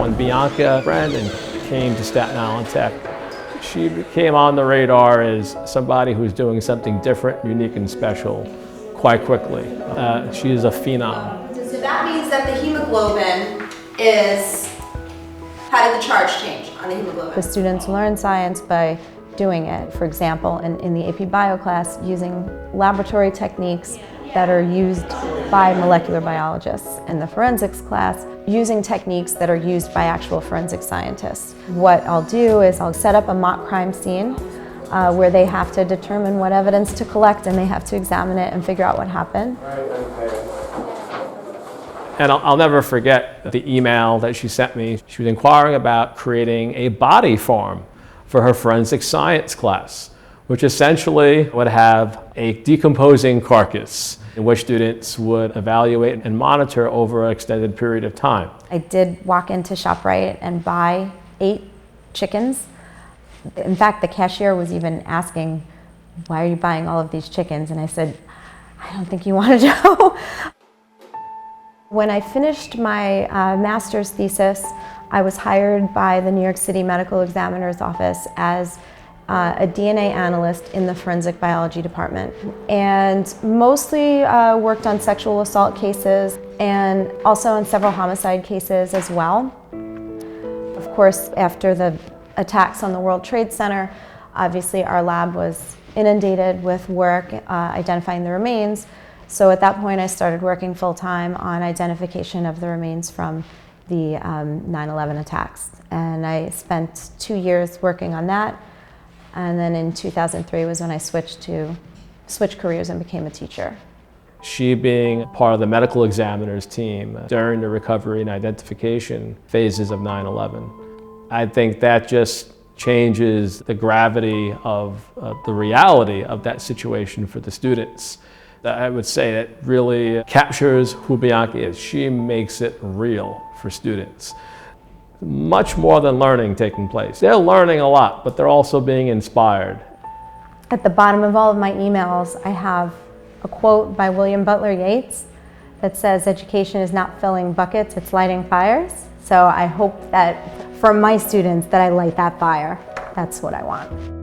when Bianca Brandon came to Staten Island Tech, she came on the radar as somebody who's doing something different, unique, and special quite quickly. She is a phenom. So that means that the hemoglobin is, how did the charge change on the hemoglobin? The students learn science by doing it. For example, in the AP Bio class, using laboratory techniques that are used by molecular biologists. In the forensics class, using techniques that are used by actual forensic scientists. What I'll do is I'll set up a mock crime scene where they have to determine what evidence to collect, and they have to examine it and figure out what happened. And I'll never forget the email that she sent me. She was inquiring about creating a body form for her forensic science class, which essentially would have a decomposing carcass in which students would evaluate and monitor over an extended period of time. I did walk into ShopRite and buy 8 chickens. In fact, the cashier was even asking, "Why are you buying all of these chickens?" And I said, "I don't think you want to know." When I finished my master's thesis, I was hired by the New York City Medical Examiner's Office as a DNA analyst in the forensic biology department, and mostly worked on sexual assault cases and also on several homicide cases as well. Of course, after the attacks on the World Trade Center, obviously our lab was inundated with work identifying the remains. So at that point I started working full-time on identification of the remains from the 9/11 attacks. And I spent 2 years working on that. And then in 2003 was when I switched careers and became a teacher. She being part of the medical examiner's team during the recovery and identification phases of 9/11. I think that just changes the gravity of the reality of that situation for the students. I would say that really captures who Bianca is. She makes it real for students. Much more than learning taking place. They're learning a lot, but they're also being inspired. At the bottom of all of my emails, I have a quote by William Butler Yeats that says, "Education is not filling buckets, it's lighting fires." So I hope that for my students that I light that fire. That's what I want.